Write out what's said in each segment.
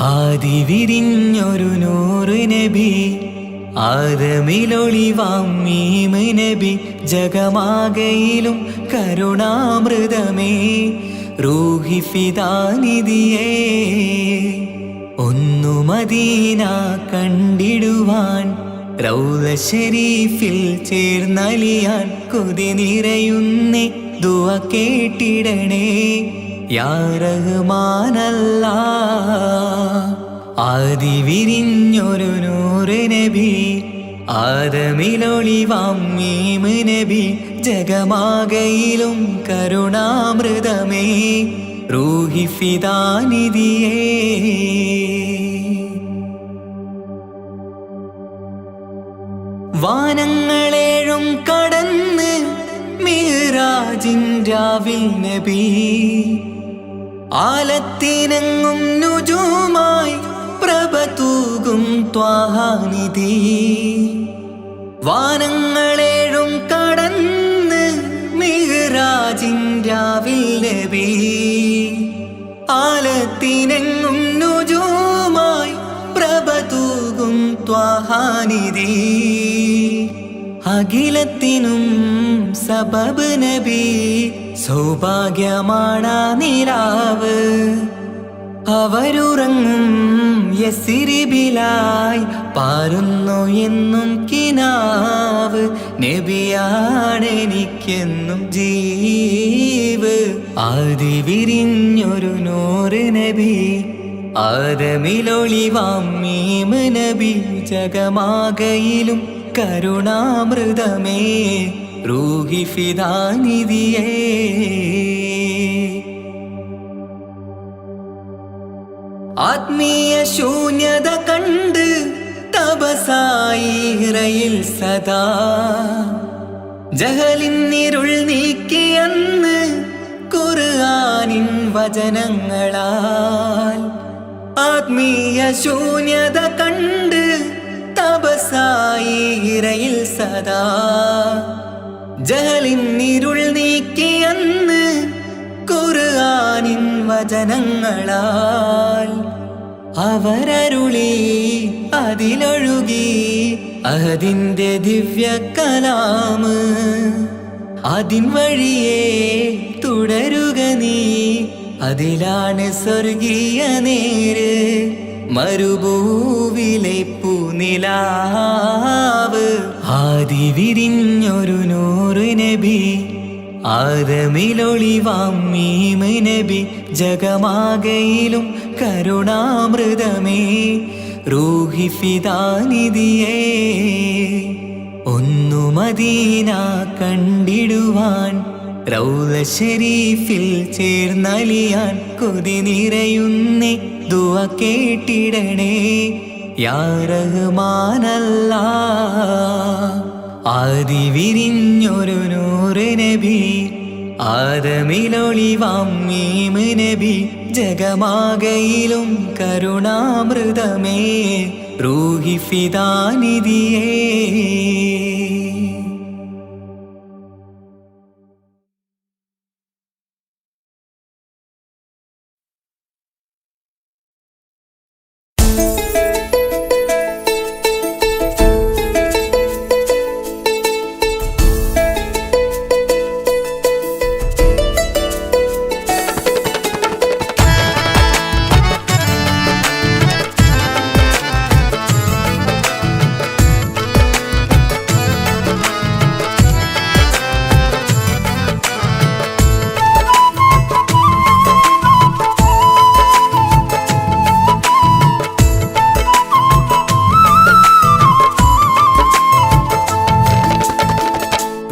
ആദി വിരിഞ്ഞൊരു നൂറ് നബി ആദമിലൊളിവാം മീമ് നബി ജഗമാകയിലും കരുണാമൃതമേ റൂഹി ഫിദാനിധിയേ ഒന്നു മദീന കണ്ടിടുവാൻ റൗള ശരീഫിൽ ചേർന്നലിയാൻ കൊതി നിറയുന്നേ ദുആ കേട്ടിടണേ യാ റഹ്മാനല്ലാഹ്. ആദി വിരിഞ്ഞൊരു നൂറ് നബി ആദമിലൊളിവാം മീമ് നബി ജഗമാകയിലും കരുണാമൃതമേ റൂഹി ഫിദാനിധിയേ. വാനങ്ങളേഴും കടന്ന് മിഹ്റാജിൻ രാവിൽ നബി ആലത്തിനെങ്ങും നുജൂമായി പ്രഭ തൂകും ത്വാഹാനിധി. വാനങ്ങളേഴും കടന്ന് മിഹ്റാജിൻ രാവിൽ നബി ആലത്തിനെങ്ങും നുജൂമായി പ്രഭ തൂകും ത്വാഹാനിധി. അഖിലത്തിനും സബബ് നബി സൗഭാഗ്യമാണാ നിലാവ്. അവരുറങ്ങും യസിരിബിലായി പാരുന്നു എന്നും കിനാവ്. നബിയാണെനിക്കെന്നും ജീവ്. ആദി വിരിഞ്ഞൊരു നൂറ് നബി ആദമിലൊളിവാം മീമ് നബി ജഗമാകയിലും കരുണാമൃതമേ റൂഹി ഫിദാനിധിയേ. ആത്മീയ ശൂന്യത കണ്ട് തപസായി ഇറയിൽ സദാ ജഹലിന്നിരുൾ നീക്കിയന്ന് ഖുർആനിൻ വചനങ്ങളാൽ. ആത്മീയ ശൂന്യത കണ്ട് തപസായി ഇറയിൽ സദാ ജഹലിന്നിരുൾ നീക്കിയന്ന് ഖുർആനിൻ വചനങ്ങളാൽ. അവരരുളി അതിലൊഴുകി അതിൻ്റെ ദിവ്യ കലാമ്. അതിൻ വഴിയേ തുടരുക നീ, അതിലാണ് സ്വർഗീയ നേര്. മരുഭൂവിലെ പൂനിലാവ്. ആദി വിരിഞ്ഞൊരു നൂറ് നബി ആദമിലൊളിവാം മീമ് നബി ജഗമാകയിലും കരുണാമൃതമേ റൂഹി ഫിദാനിധിയേ. ഒന്നു മദീന കണ്ടിടുവാൻ റൗള ശരീഫിൽ ചേർന്നലിയാൻ കൊതി നിറയുന്നേ ദുആ കേട്ടിടണേ യാ റഹ്മാനല്ലാഹ്. ആദി വിരിഞ്ഞൊരു നൂറ് നബി ആദമിലൊളിവാം മീമ് നബി ജഗമാകയിലും കരുണാമൃതമേ റൂഹി ഫിദാനിധിയേ.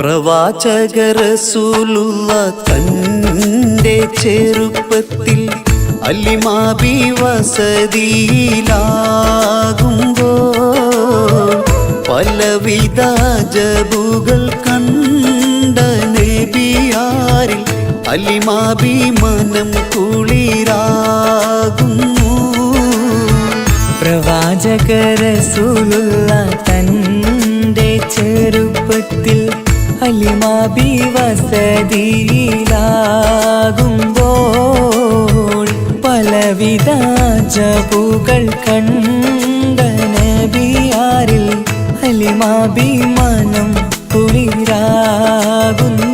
പ്രവാചക റസൂലുള്ള തൻ്റെ ചെറുപ്പത്തിൽ അലിമാബി വസതിയിലാകുമ്പോൾ പലവിധ ജബുകൾ കണ്ട നബിയാരിൽ അലിമാബി മനം കുളിരാകുന്നു. പ്രവാചക റസൂലുള്ള തൻ്റെ ചെറുപ്പത്തിൽ അലിമാബി വസതിയിലാകുമ്പോൾ പലവിധ അജബുകൾ കണ്ട നബിയാരിൽ ഹലിമാഭിമാനം കുളിരാകുന്നു.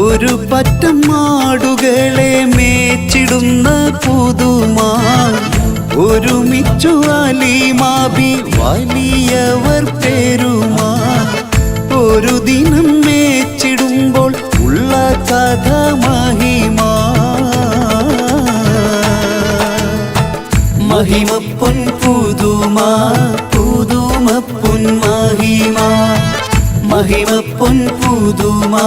ഒരു പറ്റം മാടുകളെ മേച്ചിടുന്ന പുതുമാ ഒരുമിച്ചു അലിമാബി വലിയവർ പേരുമാ. ഒരു ദിനം മേച്ചിടുമ്പോൾ ഉള്ള കഥ മഹിമാ. മഹിമപ്പൊൻ പുതുമാ പുതുമപ്പൊൻ മഹിമാ. മഹിമപ്പൊൻ പുതുമാ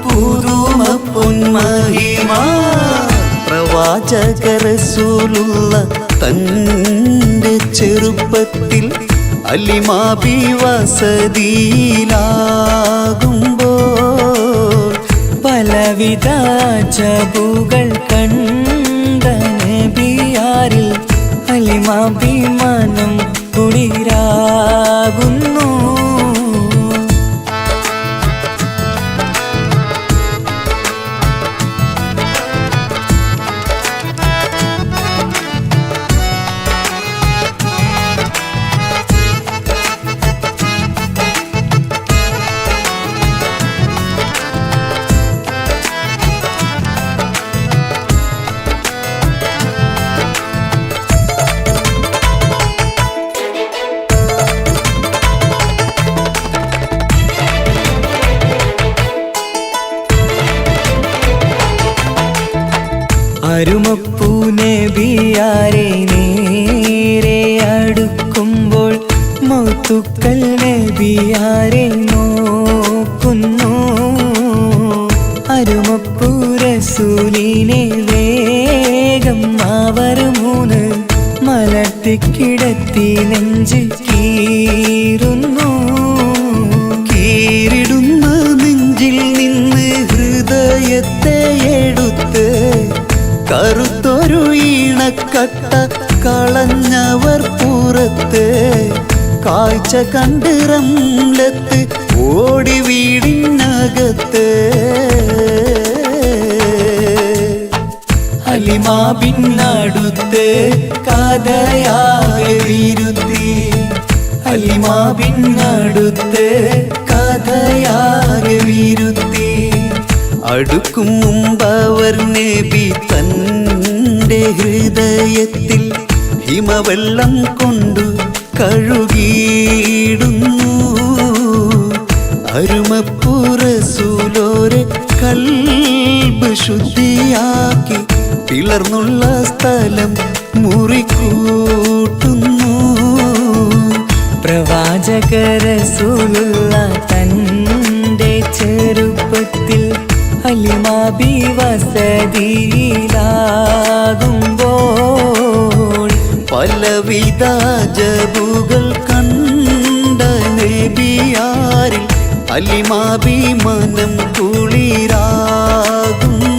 പുതുമപ്പൊൻ മഹിമാ. പ്രവാചക റസൂലുള്ള തൻ്റെ ചെറുപ്പത്തിൽ അലിമാബി വസതിയിലാകുമ്പോൾ പലവിധ അജബുകൾ കണ്ട നബിയാരിൽ ഹലിമാഭിമാനം കുളിരാകുന്നു. അരുമപ്പൂ നബിയാരെ നേരെ അടുക്കുമ്പോൾ മൗത്തുക്കൾ നബിയാരെ നോക്കുന്നു. അരുമപ്പൂ റസൂലിനെ വേഗം അവർ മൂന്ന് മലർത്തിക്കിടത്തി നെഞ്ച് കീറുന്നു. കീറിടുന്ന നെഞ്ചിൽ നിന്ന് ഹൃദയത്തെ എടുത്ത് കറുത്തൊരു ഈണക്കട്ട കളഞ്ഞവർ പുറത്ത്. കാഴ്ച കണ്ട് റംലത്ത് ഓടി വീടിനകത്ത്. ഹലിമാബിന്നടുത്ത് കഥയാകെ വിരുത്തി. ഹലിമാബിന്നടുത്ത് കഥയാകെ വിരുത്തി. അടുക്കും മുമ്പവർ നബി തൻ്റെ ഹൃദയത്തിൽ ഹിമവെള്ളം കൊണ്ടു കഴുകിയിടുന്നു. അരുമപ്പൂ റസൂലോരെ കൽബ് ശുദ്ധിയാക്കി പിളർന്നുള്ള സ്ഥലം മുറിക്കൂട്ടുന്നു. പ്രവാചക റസൂലുള്ള തൻ്റെ ചെറുപ്പത്തിൽ ഹലിമാബി വസതിയിലാകുമ്പോൾ പലവിധ അജബുകൾ കണ്ട നബിയാരിൽ അലിമാഭിമാനം കുളിരാകുന്നു.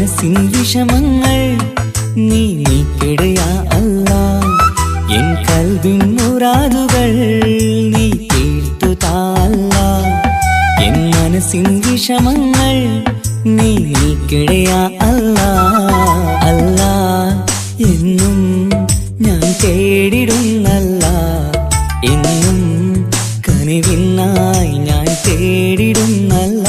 മനസ്സിൻ വിഷമങ്ങൾ നീ നീക്കിടയാ അല്ലാ. എൻ കൽബിൻ മുറാദുകൾ നീ തീർത്തു താ അല്ലാ. എൻ മനസ്സിൻ വിഷമങ്ങൾ നീ നീക്കിടയാ അല്ലാ. അല്ലാ എന്നും ഞാൻ തേടിടുന്നല്ല, എന്നും കനിവിനായി ഞാൻ തേടിടുന്നല്ല.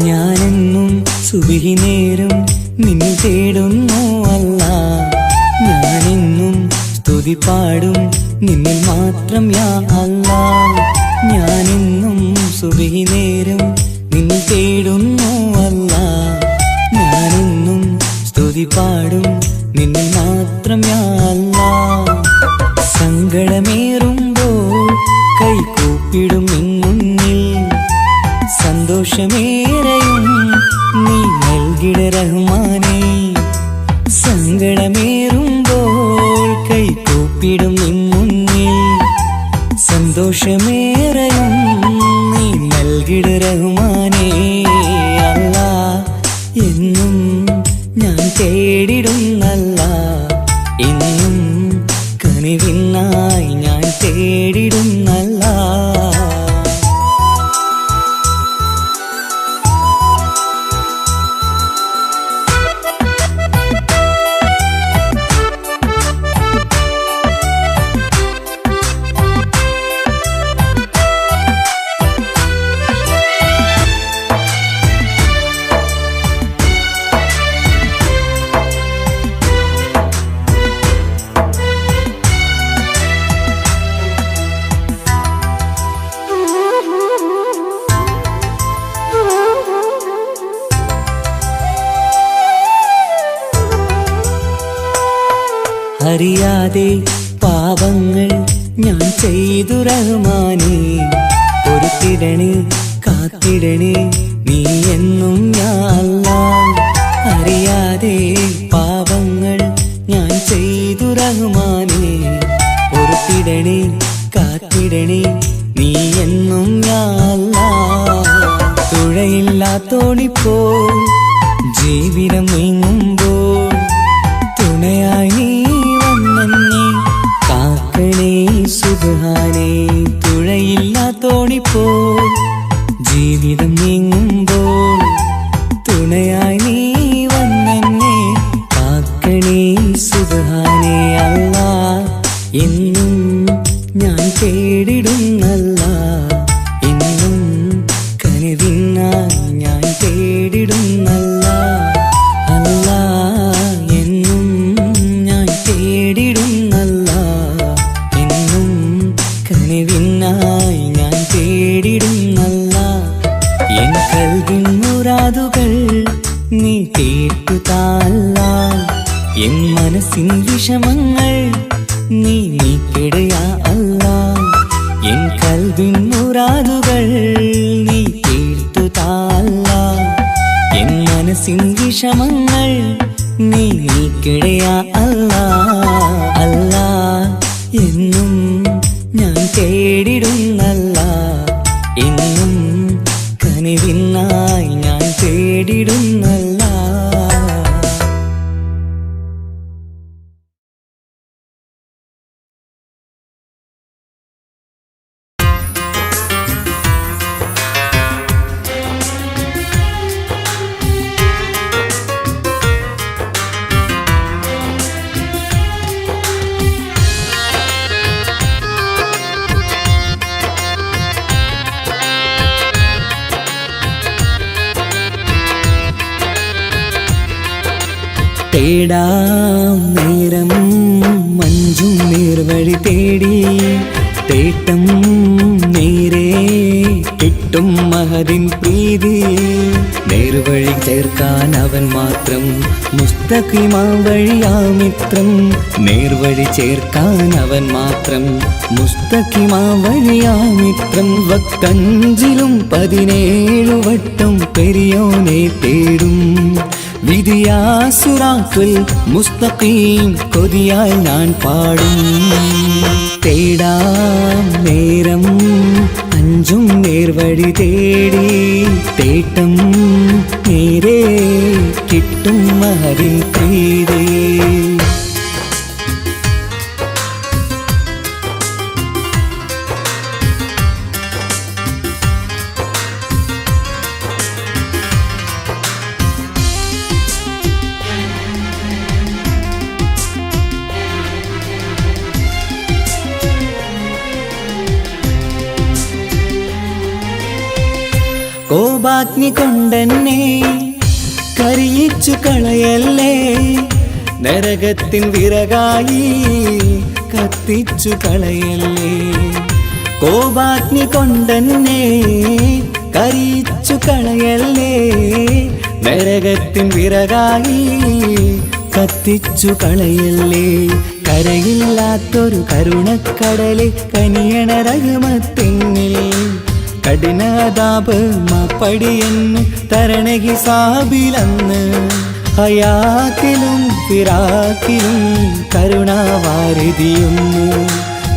ഞാനെന്നും സുബഹി നേരം നിന്നെ തേടുന്നു അല്ലാ. ഞാനെന്നും സ്തുതി പാടും നിന്നിൽ മാത്രം യാ അല്ലാ. ഞാനെന്നും സുബഹി നേരം നിന്നെ തേടുന്നു അല്ലാ. ഞാനെന്നും സ്തുതി പാടും നിന്നിൽ മാത്രം യാ അല്ലാ. സങ്കടമേറുമ്പോൾ കൈകൂപ്പിടും നിൻ മുന്നിൽ, സന്തോഷമേറെയും നീ നൽകിട റഹ്മാനേ. സങ്കടമേറുമ്പോൾ കൈകൂപ്പിടും നിൻ മുന്നിൽ, സന്തോഷമേറെയും നീ നൽകിട റഹ്മാനേ. അല്ലാ എന്നും ഞാൻ തേടിടുന്നല്ല, എന്നും കനിവിനായി ഞാൻ തേടിടുന്നല്ല. അറിയാതെ പാപങ്ങൾ ഞാൻ ചെയ്തു റഹ്മാനേ. പൊറുത്തിടണേ കാത്തിടണേ നീ എന്നും യാ അല്ലാ. അറിയാതെ പാപങ്ങൾ ഞാൻ ചെയ്തു റഹ്മാനേ. പൊറുത്തിടണേ കാത്തിടണേ നീ എന്നും യാ അല്ലാ. തുഴയില്ലാത്തോണിപ്പോൾ ജീവിതം നീങ്ങുമ്പോൾ തുണയായി നീ വന്നെന്നെ കാക്കണേ സുബ്ഹാനേ. തുഴയില്ലാത്തോണിപ്പോൾ ജീവിതം നീങ്ങുമ്പോൾ തുണയായി നീ വന്നെന്നെ കാക്കണേ സുബ്ഹാനേ. അല്ലാ എന്നും ഞാൻ തേടിടുന്നല്ല, എന്നും കനിവിനായി ഞാൻ തേടിടുന്നല്ല. അല്ലാ എന്നും ഞാൻ തേടിടുന്നല്ല, എന്നും കനിവിനായി ഞാൻ തേടിടുന്നല്ല. എൻ കൽബിൻ മുറാദുകൾ നീ തീർത്തു താ അല്ലാ. എൻ മനസ്സിൻ വിഷമങ്ങൾ നീ നീക്കിടയാ അല്ലാ. എൻ കൽബിൻ മുറാദുകൾ നീ തീർത്തു താ അല്ലാ. എൻ മനസ്സിൻ വിഷമങ്ങൾ നീ നീക്കിടയാ അല്ലാ. അല്ലാ എന്നും ഞാൻ തേടിടുന്നല്ല, എന്നും കനിവിനായി ഞാൻ തേടിടുന്നല്ല. തേടാം നേരം മഞ്ചും നേർവഴി തേടി തേട്ടം നേരെ കിട്ടും കിട്ടും മഹദിൻ പ്രീതി. നേർവഴി ചേർക്കാൻ അവൻ മാത്രം മുസ്തഖിമാ വഴിയാമിത്രം. നേർവഴി ചേർക്കാൻ അവൻ മാത്രം മുസ്തഖിമാ വഴിയാമിത്രം. വക്കഞ്ചിലും 17 വട്ടം പെരിയോനെ തേടും. വിധിയാസുറാത്തുൽ മുസ്തഖീം കൊതിയാൽ ഞാൻ പാടും. തേടാം നേരം അഞ്ചും നേർവഴി തേടി. തേട്ടം നേരെ കിട്ടും മഹദിൻ പ്രീതി. കോപാഗ്നി കൊണ്ടെന്നെ കരിയിച്ചു കളയല്ലേ. നരകത്തിൻ വിറകായി കത്തിച്ചു കളയല്ലേ. കോപാഗ്നി കൊണ്ടെന്നെ കരിയിച്ചു കളയല്ലേ. നരകത്തിൻ വിറകായി കത്തിച്ചു കളയല്ലേ. കരയില്ലാത്തൊരു കരുണക്കടലെ കനിയണ റഹ്മത്തിന്നിൽ. കഠിനതാപ് മാപ്പടിയെന്ന് തരണ ഹിസാബിലന്ന്. ഹയാത്തിലും ഫിറാക്കിലും കരുണാവാരിതിയൊന്ന്.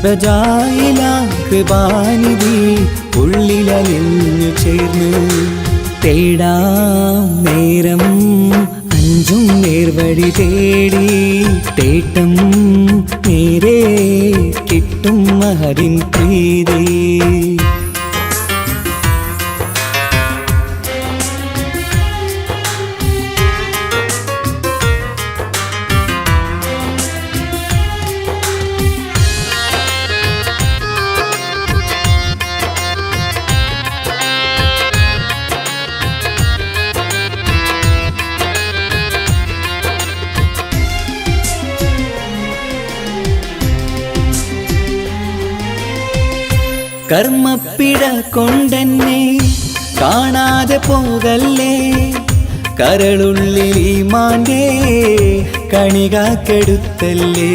പ്രജായില കൃപാനിധി ഉള്ളിലലിഞ്ഞു ചേർന്ന്. തേടാം നേരം അഞ്ചും നേർവഴി തേടി. തേട്ടം നേരെ കിട്ടും മഹദിൻ പ്രീതി. കർമ്മപ്പിട കൊണ്ടെന്നെ കാണാതെ പോകല്ലേ. കരളുള്ളിൽ ഈമാന്റെ കണികാക്കെടുത്തല്ലേ.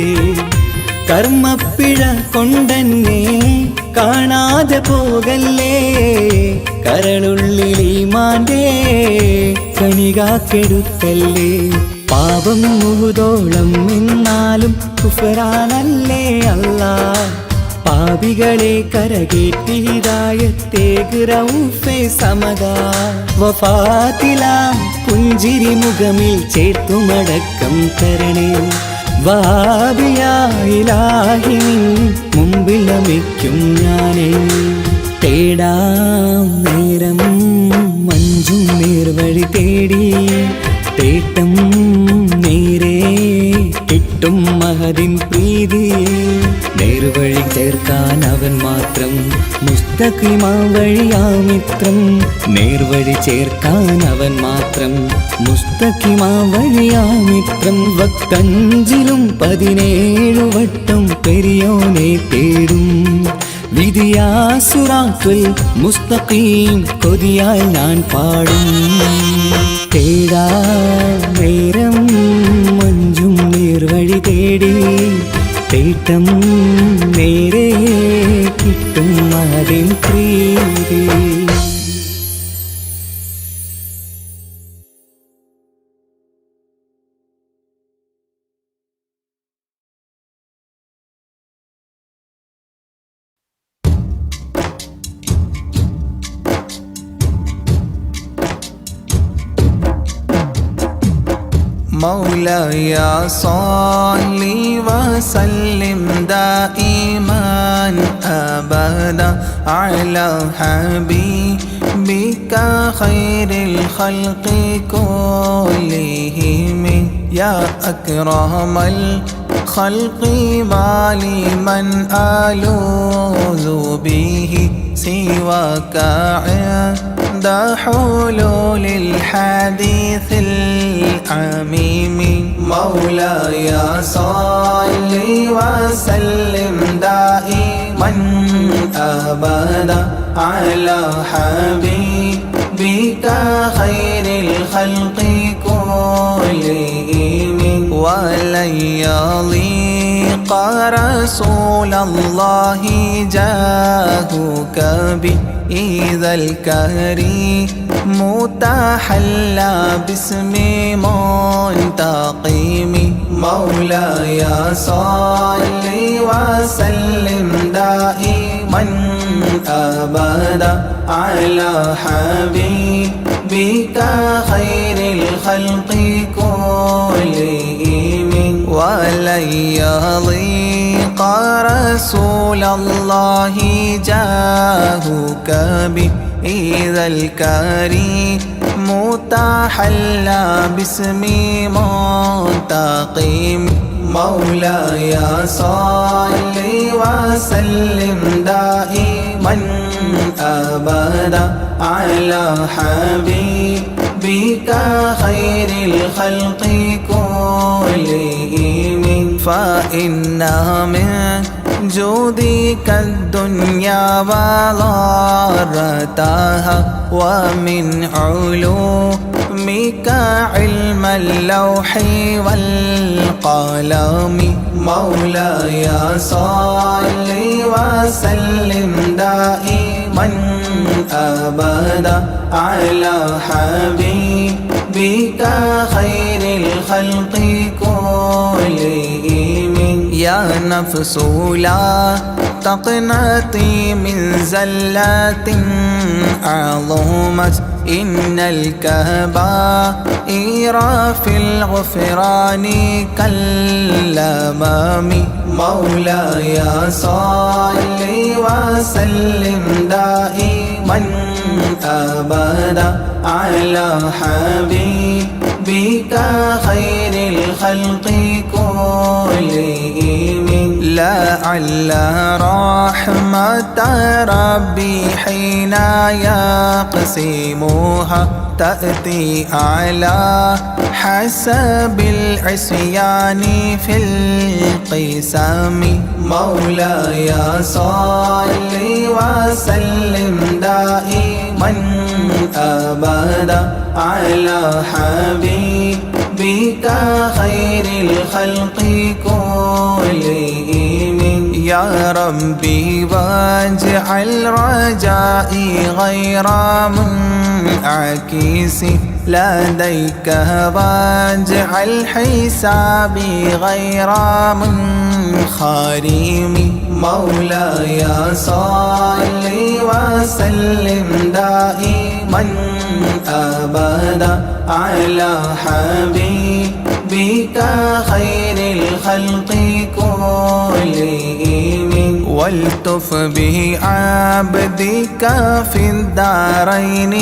കർമ്മപ്പിഴ കൊണ്ടെന്നെ കാണാതെ പോകല്ലേ. കരളുള്ളിൽ ഈമാന്റെ കണികാക്കെടുത്തല്ലേ. പാപം മുഹുദോളം എന്നാലും കുഫറാനല്ലേ അല്ലാ. പാപികളെ കരകേറ്റി ഹിദായത്തേക് റഊഫേ സമദാ. വഫാത്തിലാം പുഞ്ചിരി മുഖമിൽ ചേർത്തുമടക്കം തരണേ. വഹാബിയായിലാഹി മുമ്പിൽ നമിക്കും ഞാനേ. തേടാം നേരം മഞ്ചും നേർവഴി തേടി. തേട്ടം നേരെ കിട്ടും മഹദിൻ പ്രീതി. നേർവഴി ചേർക്കാൻ അവൻ മാത്രം മുസ്തഖിമാ വഴിയാമിത്രം. നേർവഴി ചേർക്കാൻ അവൻ മാത്രം മുസ്തഖിമാ വഴിയാമിത്രം. വക്കഞ്ചിലും 17 വട്ടം പെരിയോനെ തേടും. വിധിയാസുറാത്തുൽ മുസ്തഖീം കൊതിയാൽ ഞാൻ പാടും. തേടാ നേരം മഞ്ചും നേർവഴി തേടി. തേട്ടം നേരെ കിട്ടും മഹദിൻ പ്രീതി. مولاي صل وسلم دائما أبدا على حبيبك خير الخلق كلهم. يا أكرم الخلق مالي من ألوذ به سواك عند حلول الحديث العميم. مولاي صل وسلم دائما أبدا على حبيبك خير الخلق كلهم ولن يضيق رسول الله جاهك بإذا الكريم تحلى باسم منتقم مولاي صل وسلم دائما أبدا على حبيبك خير الخلق كلهم ولن يضيق رسول الله جاهك بإذا الكريم تحلى باسم منتقم مولاي صل وسلم دائما أبدا على حبيبك خير الخلق كلهم فإن من جودك الدنيا وضارتها ومن علومك علم اللوح والقلم مولاي صل وسلم دائما أبدا على حبيبك خير الخلق كلهم يا نفس لا تقنطي من زلة عظمت إن الكبائر في الغفران كالأمام مولاي صل وسلم دائما أبدا على حبيبك خير الخلق كلهم لعل رحمة ربي حين يقسمها تأتي على حسب العصيان في القسم مولاي صل وسلم دائما أبدا على حبيبك خير الخلق كلهم يا ربي واجعل رجائي غير منعكس لديك واجعل حسابي غير منخرم مولاي صل وسلم دائما أبدا على حبيبك خير الخلق كلهم والتف به عبدك في الدارين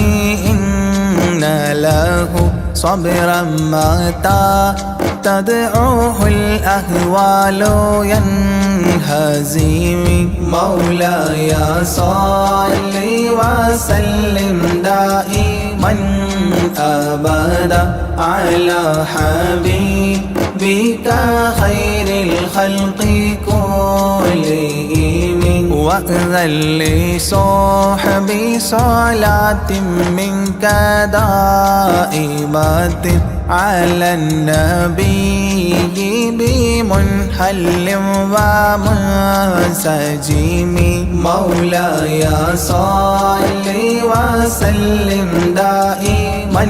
إن له صبرا متى تدعوه الأهوال ينهزم مولاي صل وسلم دائما أبدا على حبيبك خير الخلق كلهم وأذن لصحبي صلاة منك دائمة على النبي بمنحل ومنسجم مولاي صل وسلم دائما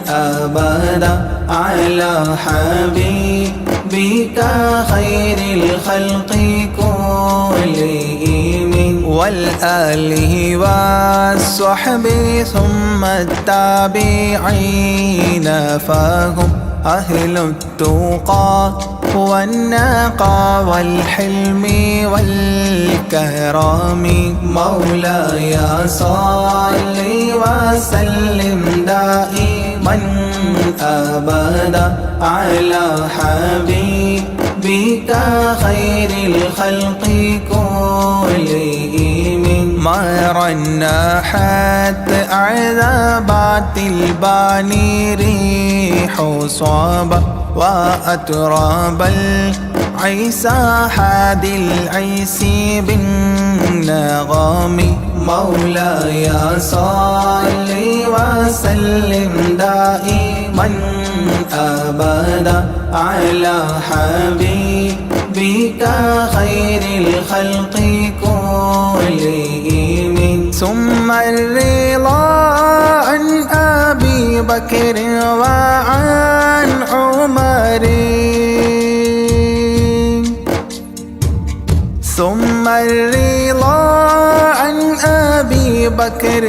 أبدا على حبيبك خير الخلق كلهم والآله والصحب ثم التابعين فهم أهل التقى والنقى والحلم والكرم مولاي صل وسلم دائما أبدا على حبيبك خير الخلق كلهم مر النحت عذابات الباني ريح صابة وأتراب العيسى حاد العيس النغم مولاي صل وسلم دائما أبدا على حبيبك خير الخلق كلهم ثم الرضا عن أبي بكر وعن عمر ثم الرضا عن أبي بكر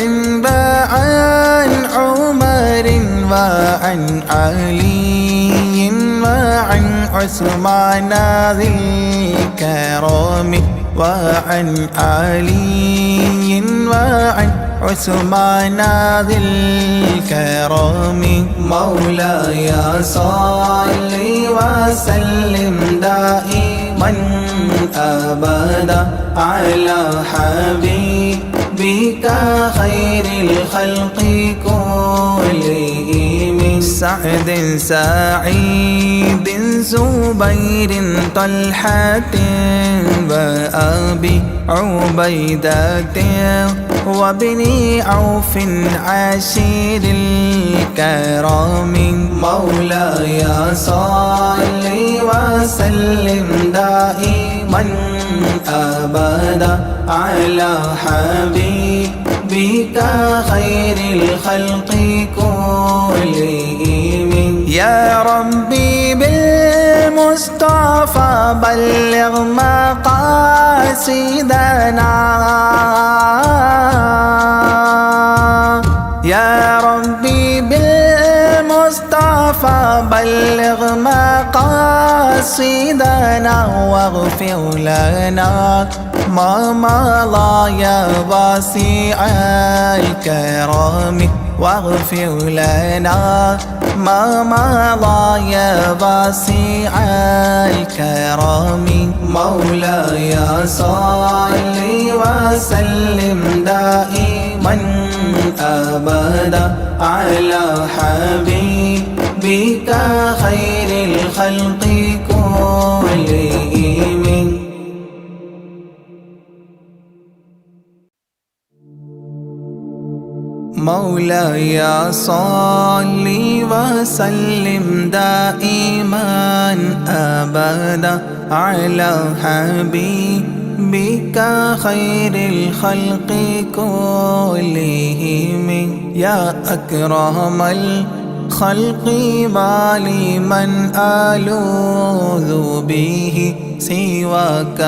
وعن عمر وعن علي وعن عثمان ذي الكرم وعن علي وعن عثمان ذي الكرم مولاي صل وسلم دائما أبدا على حبيبك خير الخلق كلهم سعد سعيد زبير طلحة وأبي عبيدة وابن عوف عشير الكرام مولاي صل وسلم دائما أبدا على حبيبك خير الخلق كلهم يا ربي بالمصطفى بلغ مقاصدنا يا ربي بالمصطفى بلغ مقاصدنا واغفر لنا ما مضى يا واسع الكرم واغفر لنا ما مضى يا واسع الكرم مولاي صل وسلم دائما أبدا على حبيبك خير الخلق كلهم مولاي صل وسلم دائما أبدا على حبيبك خير الخلق كلهم يا أكرم الخلق ما لي من ألوذ به سواك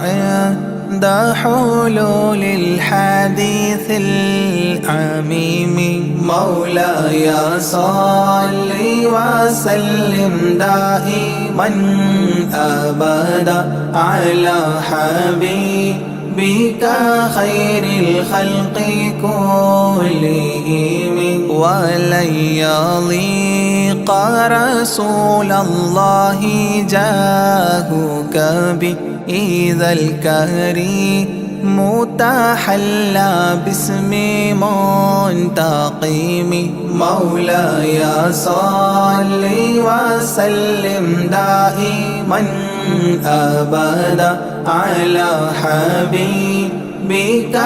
عند حلول الحديث العميم مولاي صل وسلم دائما أبدا على حبيبك خير الخلق كلهم ولن يضيق رسول الله جاهك بإذا الكريم متحلى باسم منتقم مولاي صل وسلم دائما أبدا على حبيبك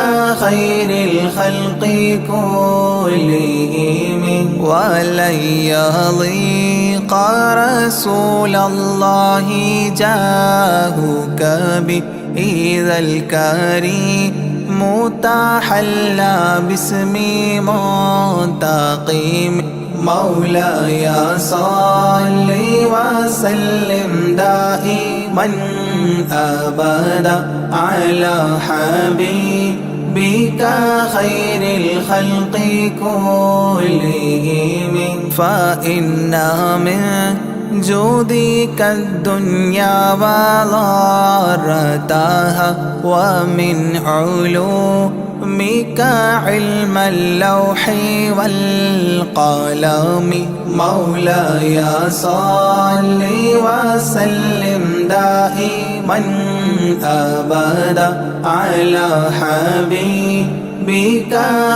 خير الخلق كلهم ولن يضيق رسول الله جاهك بإذا الكريم متحلى باسم منتقم مولاي صل وسلم دائما أبدا على حبيبك خير الخلق كلهم فإن من جودك الدنيا وضارتها ومن علومك علم اللوح والقلم مولاي صل وسلم دائما أبدا على حبيبك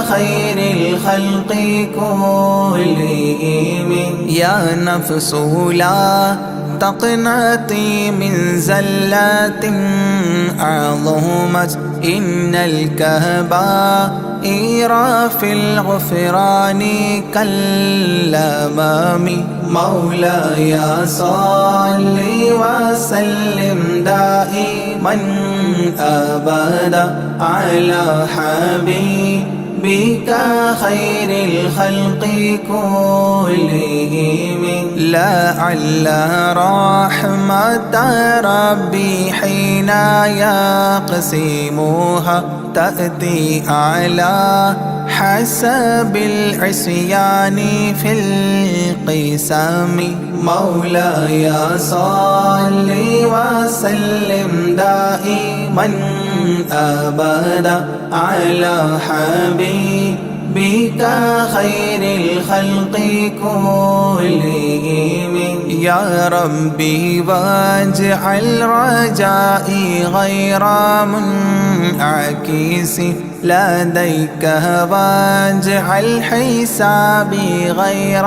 خير الخلق كلهم يا نفس لا تقنطي من زلات عظمت إن الكبائر في الغفران كالأمام مولاي صل وسلم دائما أبدا على حبيبك خير الخلق كلهم لعل رحمة ربي حين يقسمها تأتي على حسب العصيان في القسم مولاي صل وسلم دائما أبدا على حبيبك خير الخلق كلهم يا ربي واجعل رجائي غير منعكس لديك واجعل حسابي غير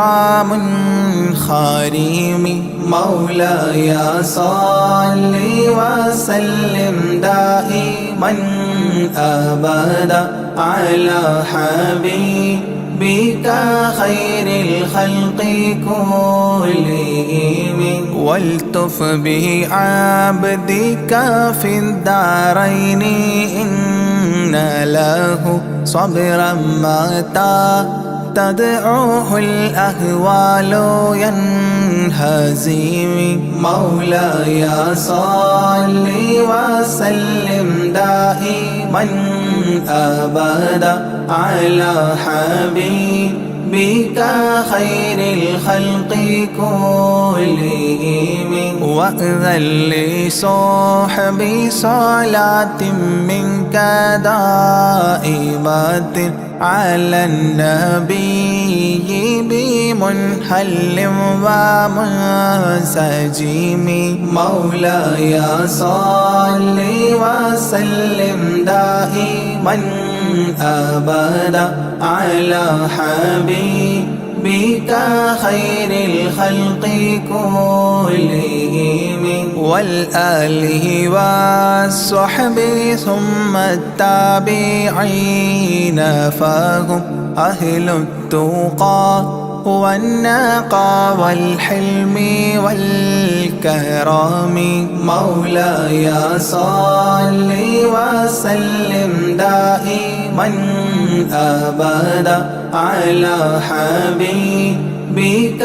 منخرم مولاي صل وسلم دائما أبدا على حبيبك خير الخلق كلهم والتف بعبدك في الدارين إن له صبرا متى تدعوه الأهوال ينهزم مولاي صل وسلم دائما أبدا على حبيبك خير الخلق كلهم وأذن لصحبي صلاة منك دائمة على النبي بمنهل ومنسجم مولاي صل وسلم دائما أبدا على حبيبك خير الخلق كلهم والآله والصحب ثم التابعين فهم أهل التقى والنقى والحلم والكرم مولاي صل وسلم دائما أبدا على حبيبك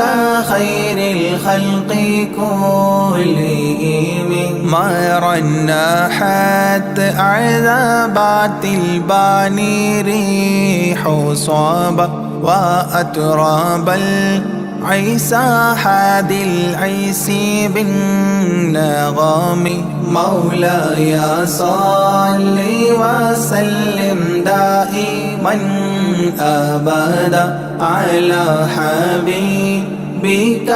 خير الخلق كلهم ما رنحت عذابات الباني ريح صابة وأتراب العيسى حاد العيس بالنغام مولاي صل وسلم دائما أبدا على حبيبك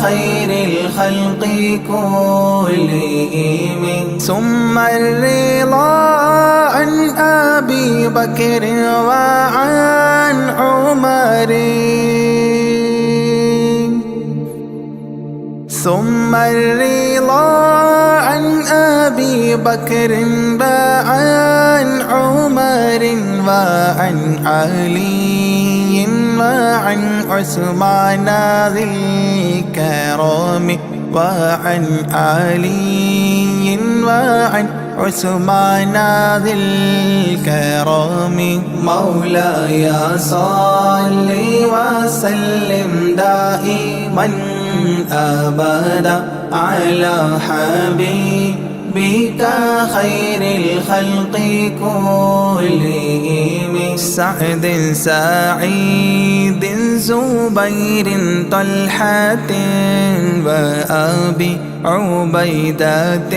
خير الخلق كلهم ثم الرضا عن أبي بكر وعن عمر ثم الرضا عن أبي بكر وعن عمر وعن علي وعن عثمان ذي الكرم وعن علي وعن عثمان ذي الكرم مولاي صل وسلم دائما أبدا على حبيبك خير الخلق كلهم سعد سعيد زبير طلحة وأبي عبيدة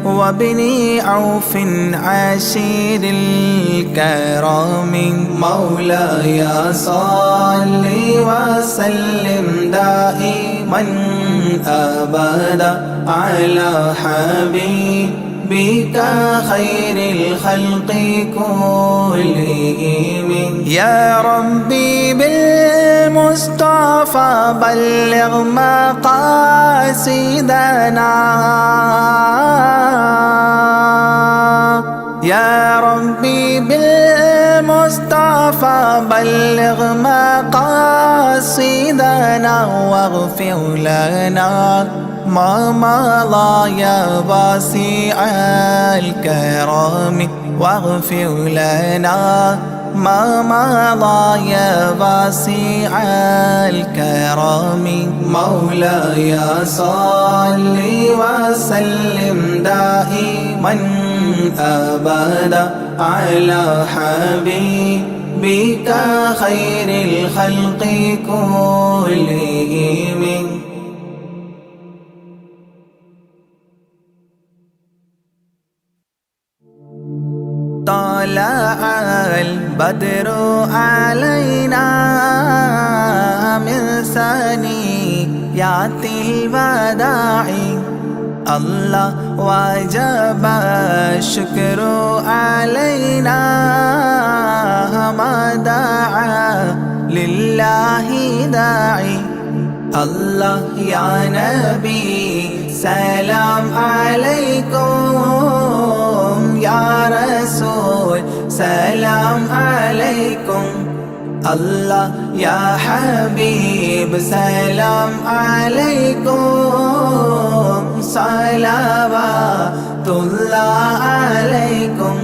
وابن عوف عشير الكرام مولاي صل وسلم دائما أبدا على حبيبك خير الخلق كلهم يا ربي بالمصطفى بلغ مقاصدنا يا فبلغ مقاصدنا واغفر لنا ما مضى يا واسع الكرم واغفر لنا ما مضى يا واسع الكرم مولاي صل وسلم دائما أبدا على حبيبك خير الخلق كلهم. طلع البدر علينا من ثنيات الوداع الله وجب الشكر علينا ما دعا لله داعي. الله يا نبي سلام عليكم يا رسول سلام عليكم. الله يا حبيب سلام عليكم صلوات الله عليكم.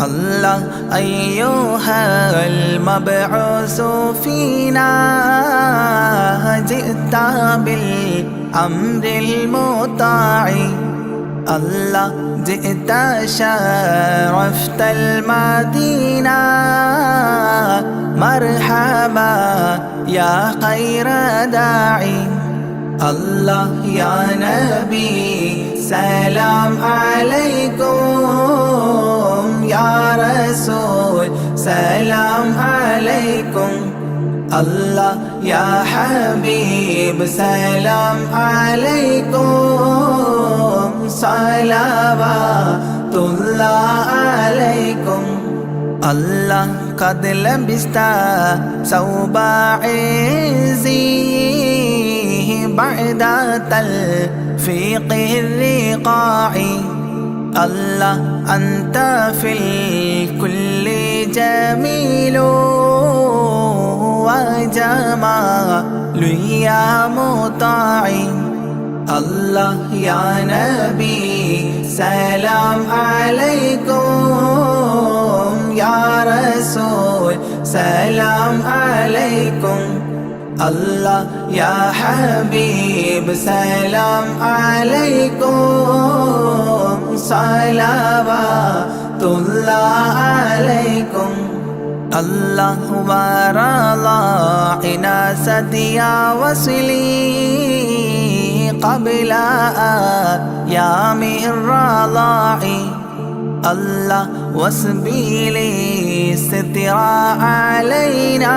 الله أيها المبعوث فينا جئت بالأمر المطاع. الله جئت شرفت المدينة مرحبا يا خير داعي. الله يا نبي سلام عليكم يا رسول سلام عليكم. الله يا حبيب سلام عليكم صلوات الله عليكم. الله قد لبست ثوب عزي بعد تلفيق الرقاع. الله أنت في الكل جميل وجمال يا مطاع. الله يا نبي سلام عليكم يا رسول سلام عليكم. الله يا حبيب سلام عليكم صلوات الله عليكم. الله ورضاعنا سديا وصلي قبل أيام الرضاع. الله وسبيلي سترا علينا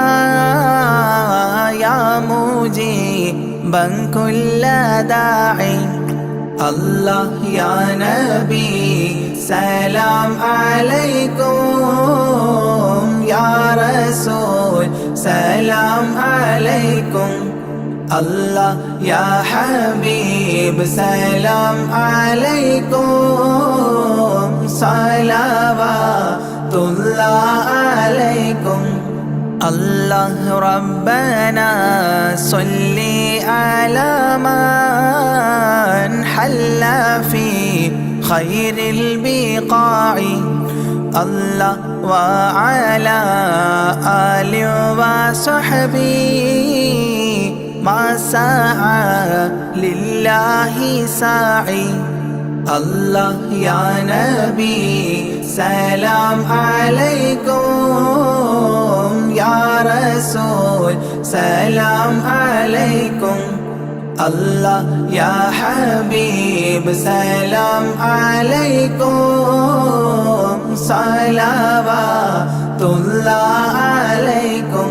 يا مجيبا كل داعي. الله يا نبي سلام عليكم يا رسول سلام عليكم. الله يا حبيب سلام عليكم صلوات الله عليكم. الله ربنا صل على من حل في خير البقاع. الله وعلى آله وصحبه ما سعى لله ساعي. الله يا نبي سلام عليكم يا رسول سلام عليكم. الله يا حبيب سلام عليكم صلوات الله عليكم.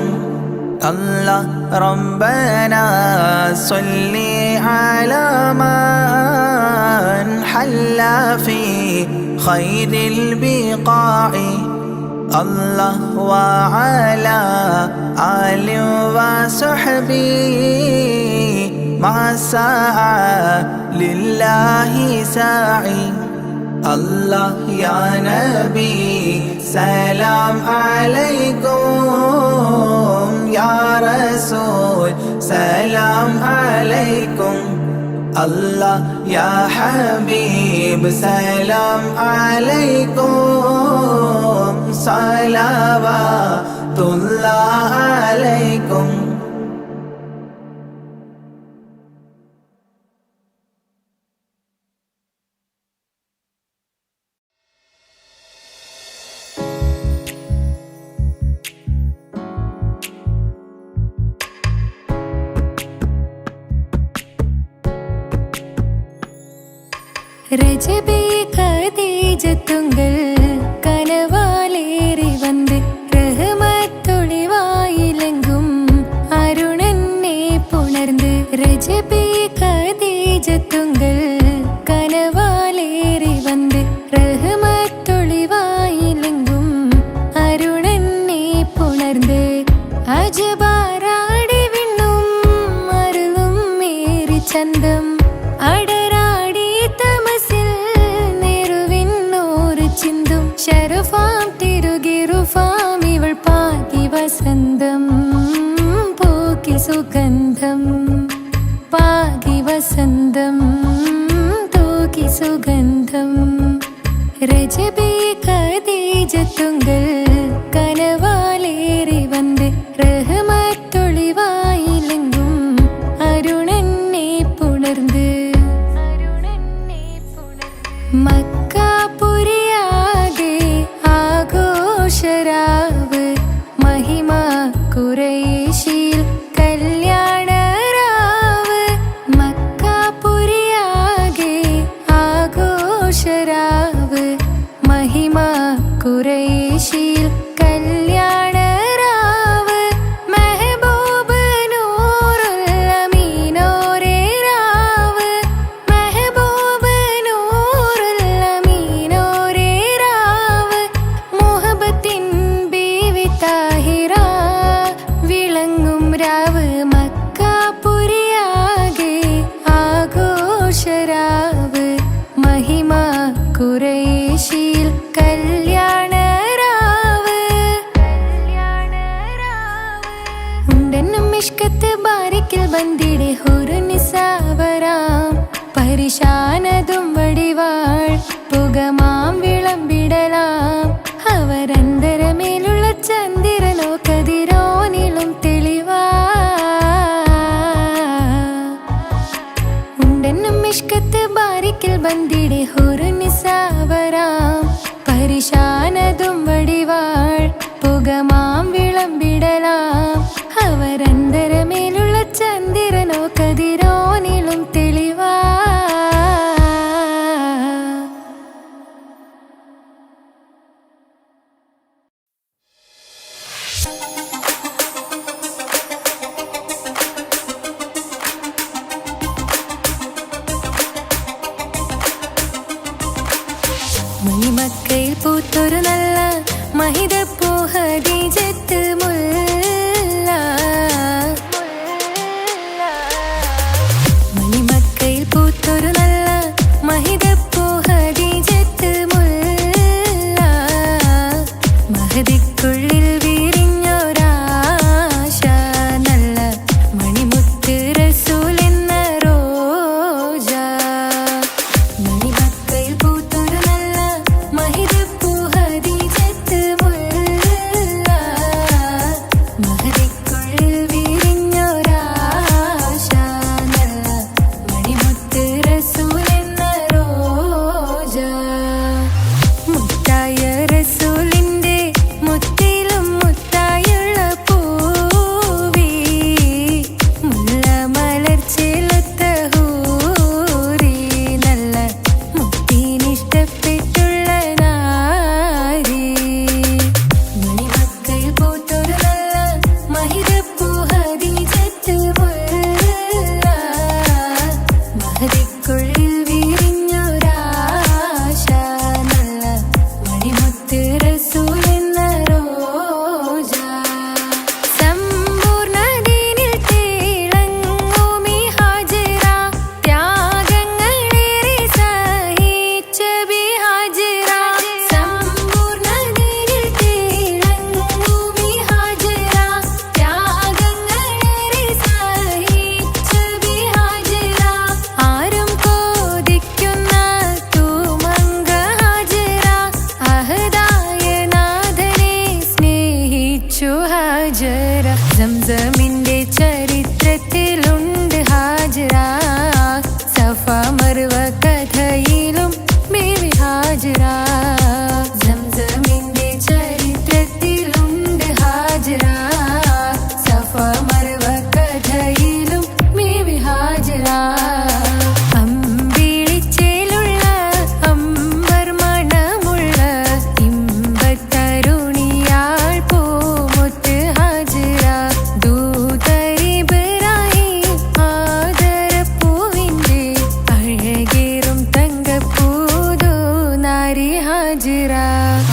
الله ربنا صل على من حل في خير البقاع. الله وعلى آله وصحبه ما سعى لله ساعي. الله يا نبي سلام عليكم يا رسول سلام عليكم الله يا حبيب سلام عليكم صلوات الله عليكم. രജബേ ഖദീജത്തുങ്കൾ കനവാലേറി വന്ന് റഹ്മത്തൊളിവായിലെങ്കും അരുണനെ പുണർന്ന് രജബേ ഖദീജത്തുങ്കൾ കനവാലേറി വന്ന് റഹ്മത്തൊളിവായിലെങ്കും അരുണനെ പുണർന്ന് അജബാരാടി വിണ്ണും അരുളും മേറി ചന്തം അടരാടി തമസിൽ നെരുവിന്നോറ് ചിന്തും ശരഫാം തിരുകിറുഫാം ഇവൾ പാകി വസന്തം പൂക്കി സുഗന്ധം പാകി വസന്തം തൂക്കി സുഗന്ധം രജബേ ഖദീജത്തുങ്കൾ കനവാലേറി വന്ന് റഹ്മത്തൊളിവായിലെങ്കും അരുണനെ പുണർന്ന് മക്കാപുരിയാകെ ആഘോഷരാവ് മഹിമ ഖുറൈശിൽ കല്യാണരാവ് മക്കാപുരിയാകെ ആഘോഷരാവ് മഹിമ ഖുറൈശിൽ കല്യാണരാവ് മെഹബൂബ് നൂറുൽ അമീനോരേ രാവ് മെഹബൂബ് നൂറുൽ അമീനോരേ രാവ് മുഹബത്തിൻ ബീവി താഹിറ വിളങ്ങും രാവ് മക്കാപുരിയാകെ ആഘോഷരാവ് മഹിമ ഖുറൈശിൽ കല്യാണരാവ് ഉണ്ടെന്നും മിഷ്കത്ത് ബാരിക്കിൽ ബന്ദിടെ ഹുറുനിസാവരാം പരിശാനതും വടിവാൾ പുകമാം വിളമ്പിടലാം അവരന്തരമേലുള്ള ചന്ദ്രനോ കതിരോനിലും തെളിവാ ഉണ്ടെന്നും മിഷ്കത്ത് ബാരിക്കിൽ ബന്ദിടെ ഹുറുനിസാവരാം പരിശാനതും വടിവാൾ പുകമാം വിളമ്പിടലാം അവരന്തരമേലുള്ള ചന്ദ്രനോ കതിരോനിലും തെളിവാ മണിമക്കയിൽ പൂത്തൊരു നല്ല മഹിതപ്പൂ ഖദീജത്ത് മുല്ല മണിമക്കയിൽ പൂത്തൊരു നല്ല മഹിതപ്പൂ ഖദീജത്ത് മുല്ല മഹദിക്കുള്ളിൽ വിരിഞ്ഞൊരാശ നല്ല മണിമുത്ത് റസൂൽ എന്ന റോജ മണിമക്കയിൽ പൂത്തൊരു നല്ല മഹിതപ്പൂ ഖദീജത്ത് ഹാജറ സംസമിന്റെ ചരിത്രത്തിലുണ്ട് ഹാജറ സഫ മർവ കഥയിലും ബീവി ഹാജറ അമ്പിളിച്ചേലുള്ള അമ്പർ മണമുള്ള ഇമ്പത്തരുണിയാൾ പൂമുത്ത് ഹാജറ ദൂതരിബ്രാഹിം ആദരപ്പൂവിന്റെ അഴകേറും തങ്കപ്പൂതോ നാരി ഹാജറ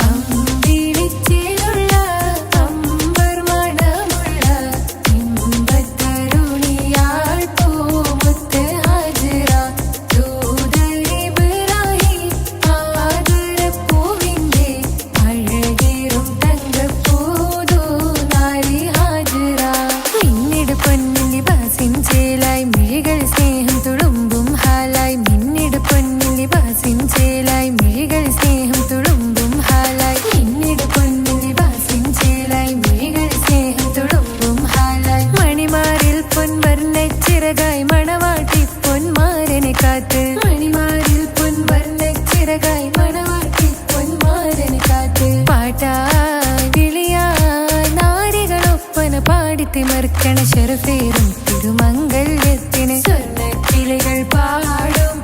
അമ്പിളിച്ചേലുള്ള അമ്പർ മണമുള്ള ഇമ്പത്തരുണിയാൾ പൂമുത്ത് ഹാജറ ദൂതരിബ്രാഹിം ആദരപ്പൂവിന്റെ അഴകേറും തങ്കപ്പൂതോ നാരി ഹാജറ മിന്നിട് പൊന്നിൽ ലിബാസിൻ ചേലായി മിഴികൾ സ്നേഹം തുളുമ്പും ഹാലായി മിന്നിട് പൊന്നിൽ ലിബാസിൻ ചേലായി മിഴികൾ സ്നേഹം തുളുമ്പും ഹാലായി മിന്നിട് പൊന്നിൽ ലിബാസിൻ ചേലായി മിഴികൾ സ്നേഹം തുളുമ്പും ഹാലായി മണിമാരിൽ പൊൻവർണ്ണച്ചിറകായി മണവാട്ടി പൊന്മാരനെ കാത്ത് മണിമാരിൽ പൊൻവർണ്ണച്ചിറകായി മണവാട്ടി പൊന്മാരനെ കാത്ത് പാട്ടായി വിളിയായി നാരികളൊപ്പന പാടിത്തിമർക്കണ ശരഫേറും തിരുമംഗല്യത്തിന് സ്വർണ്ണക്കിളികൾ പാടും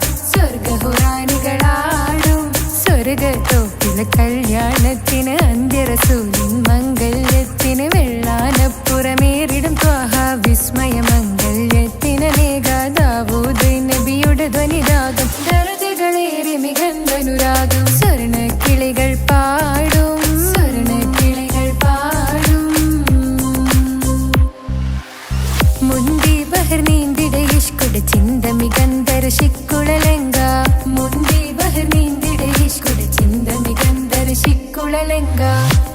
സ്വർഗഹുറാനികളാടും സ്വർഗത്തോപ്പിലെ കല്യാണത്തിന് അന്ത്യറസൂലിൻ മംഗല്യത്തിന് വെള്ളാനപ്പുറമേറിടും ത്വാഹ വിസ്മയ മംഗല്യത്തിന് ദാവൂദ് നബിയുടെ ധ്വനിരാഗം ദരജകളേറി മികന്ധനുരാഗം സ്വർണ്ണക്കിളികൾ പാടും സ്വർണ്ണക്കിളികൾ പാടും മുന്തി ബഹർ നീന്തിട ഇഷ്കുടെ ചിന്ത മികന്ധര ശിക്കുളലങ്ക മുന്തി ബഹർ നീന്തിട ഇഷ്കുടെ ചിന്ത മികന്ധര ശിക്കുളലങ്ക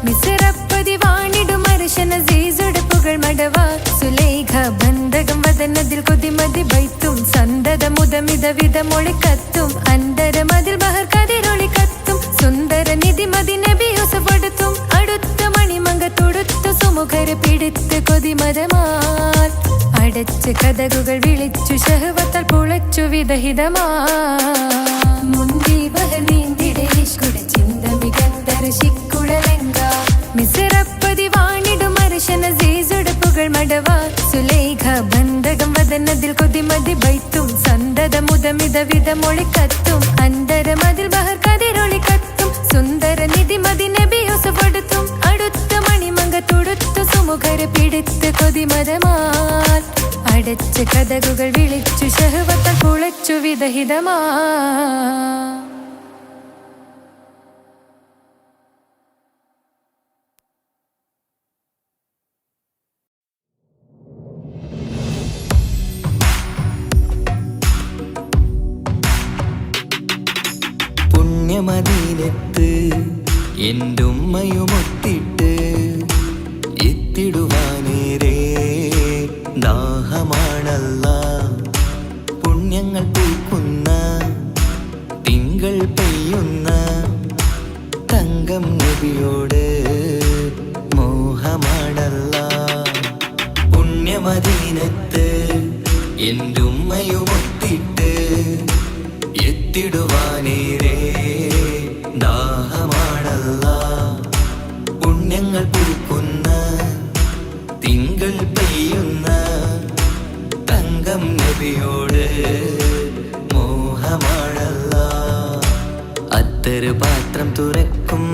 മിസറപ്പതി വാണിടും അർശന സീസുടെ പുകൾ മടവ സുലൈഖ ബന്ധകം വദനതിൽ കൊതിമതി ബൈത്തും സന്തത മുതമിത വിധമൊളി കത്തും അന്തരമതിൽ ബഹർ കതിരൊളി കത്തും സുന്ദര നിധിമതി നബി യൂസഫടുത്തും അടുത്ത മണിമങ്ക തൊടുത്തു സുമുഖര പിടിത്ത് കൊതിമതമാൽ അടച്ച് കഥകുകൾ വിളിച്ചു ശഹവത്താൽ പുളച്ചു വിദഹിതമാ മുന്തി ബഹർ നീന്തിട ഇഷ്കുടെ ചിന്ത മികന്ധര ശിക്കുളലങ്ക മിസറപ്പതി വാണിടും അർശന സീസുടെ പുകൾ മടവ സുലൈഖ ബന്ധകം വദനതിൽ കൊതിമതി ബൈത്തും സന്തത മുതമിത വിധമൊളി കത്തും അന്തരമതിൽ ബഹർ കതിരൊളി കത്തും സുന്ദര നിധിമതി നബി യൂസഫടുത്തും അടുത്ത മണിമങ്ക തൊടുത്തു സുമുഖര പിടിത്ത് കൊതിമതമാൽ അടച്ച് കഥകുകൾ വിളിച്ചു ശഹവത്താൽ പുളച്ചു വിദഹിതമാ പുണ്യമദീനത്ത് എന്റുമ്മയുമൊത്തിട്ട് എത്തിടുവാനേരേ ദാഹമാണല്ല പുണ്യങ്ങൾ പൂക്കുന്ന തിങ്കൾ പെയ്യുന്ന തങ്കം നബിയോട് മോഹമാണല്ല പുണ്യമദീനത്ത് എന്റുമ്മയുമൊത്തിട്ട് എത്തിടുവാനേരേ ദാഹമാണല്ല പുണ്യങ്ങൾ പൂക്കുന്ന തിങ്കൾ പെയ്യുന്ന തങ്കം നബിയോട് മോഹമാണല്ല അത്തറ് പാത്രം തുറക്കും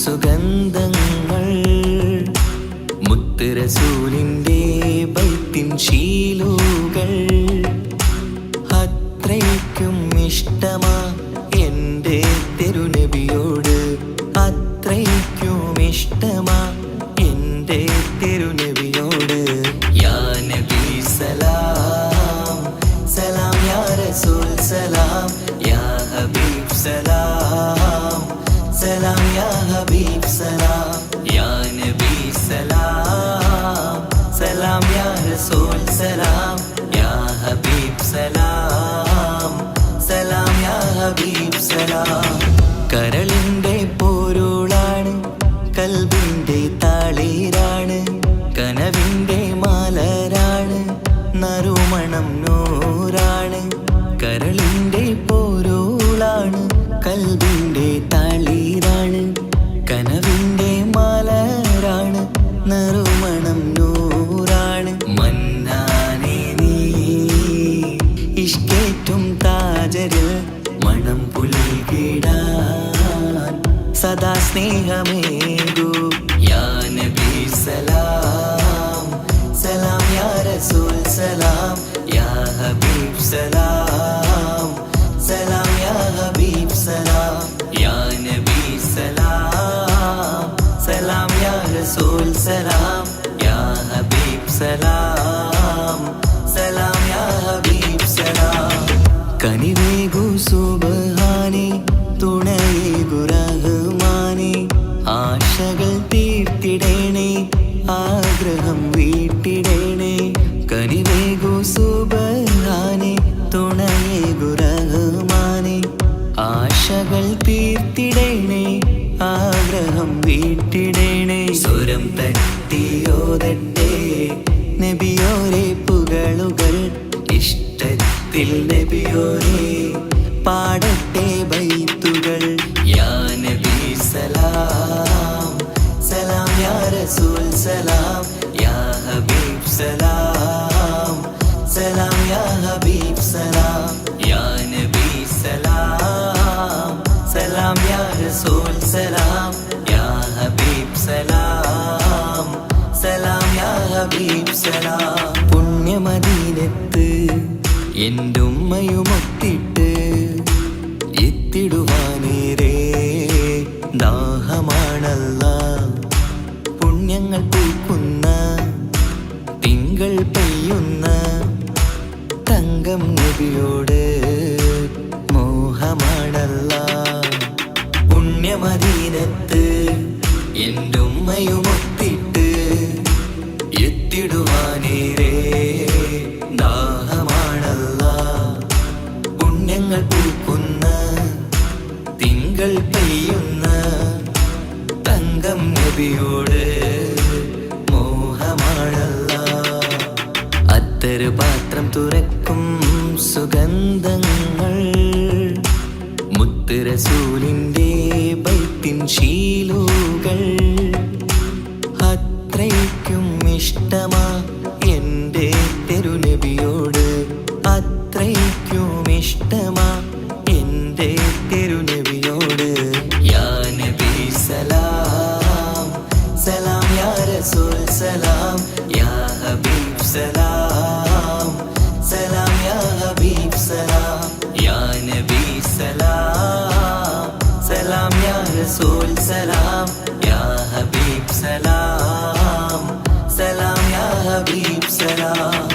സുഗന്ധങ്ങൾ മുത്ത് റസൂലിന്റെ ബൈത്തിൻ ശീലുകൾ അത്രയ്ക്കും ഇഷ്ടമാ എൻ്റെ തിരുനബിയോട് അത്രയ്ക്കും ഇഷ്ടമാ എൻ്റെ തിരുനബിയോട് യാ നബി സലാം സലാം യാ റസൂൽ സലാം യാ ഹബീബ് സലാം സലാം യാ ഹബീബ് സലാം യാ നബി സലാം സലാം യാ റസൂൽ സലാം യാ ഹബീബ് സലാം സലാം യാ ഹബീബ് സലാം കരളിൻ്റെ പോരുളാണ് കൽബിൻ്റെ താളീരാണ് കനവിൻ്റെ മാലരാണ് നറുമണം നൂറാണ് കരളിൻ്റെ പോരുളാണ് കൽബിൻ്റെ സ്നേഹമേകൂ. യാ നബി സലാം സലാം, യാ റസൂൽ സലാം, യാ ഹബീബ് സലാം സലാം, യാ ഹബീബ് സലാം, യാ നബി സലാം സലാം, യാ റസൂൽ സലാം, യാ ഹബീബ് സലാം സലാം, യാ ഹബീബ് സലാം. കനിവേകു സുബ്ഹാനേ, തുണയേകു റഹ്മാനേ, ആശകൾ തീർത്തിടേണേ, ആഗ്രഹം വീട്ടിടേണേ. കനിവേകു സുബ്ഹാനേ, തുണയേകു റഹ്മാനേ, ആശകൾ തീർത്തിടേണേ, ആഗ്രഹം വീട്ടിടേണേ. സ്വരം തട്ടിയോതട്ടെ നബിയോരെ പുകളുകൾ, ഇഷ്ടത്തിൽ നബിയോരെ പാടട്ടെ ബൈത്തുകൾ. യാ നബി സലാം സലാം, യാ റസൂൽ സലാം, യാ ഹബീബ് സലാം സലാം, യാ ഹബീബ് സലാം, യാ നബി സലാം സലാം, യാ റസൂൽ സലാം, യാ ഹബീബ് സലാം സലാം, യാ ഹബീബ് സലാം. പുണ്യമദീനത്ത് എൻ്റെ ഉമ്മയുമൊത്തിട്ട് എത്തിടുവാനേരേ ദാഹമാണല്ലാ. പുണ്യങ്ങൾ പൂക്കുന്ന തിങ്കൾ പെയ്യുന്ന തങ്കം നബിയോട് മോഹമാണല്ലാ. പുണ്യമദീനത്ത് എൻ്റെ ഉമ്മയുമൊത്തിട്ട് എത്തിടുവാനേരേ ദാഹമാണല്ലാ. പുണ്യങ്ങൾ പൂക്കുന്ന തിങ്കൾ പെയ്യുന്ന തങ്കം നബിയോട് മോഹമാണല്ലാ. അത്തറ് പാത്രം തുറക്കും സുഗന്ധങ്ങൾ, മുത്ത് റസൂലിൻ്റെ ബൈത്തിൻ ശീലുകൾ. അത്രയ്ക്കും ഇഷ്ടമാ എൻ്റെ തിരുനബിയോട്, അത്രയ്ക്കും ഇഷ്ടമാ എൻ്റെ തിരുനബിയോട്. യാ നബി സലാം സലാം, യാ റസൂൽ സലാം, യാ ഹബീബ് സലാം സലാം, യാ ഹബീബ് സലാം, യാ നബി സലാം സലാം, യാ റസൂൽ സലാം, യാ ഹബീബ് സലാം സലാം, യാ ഹബീബ് സലാം.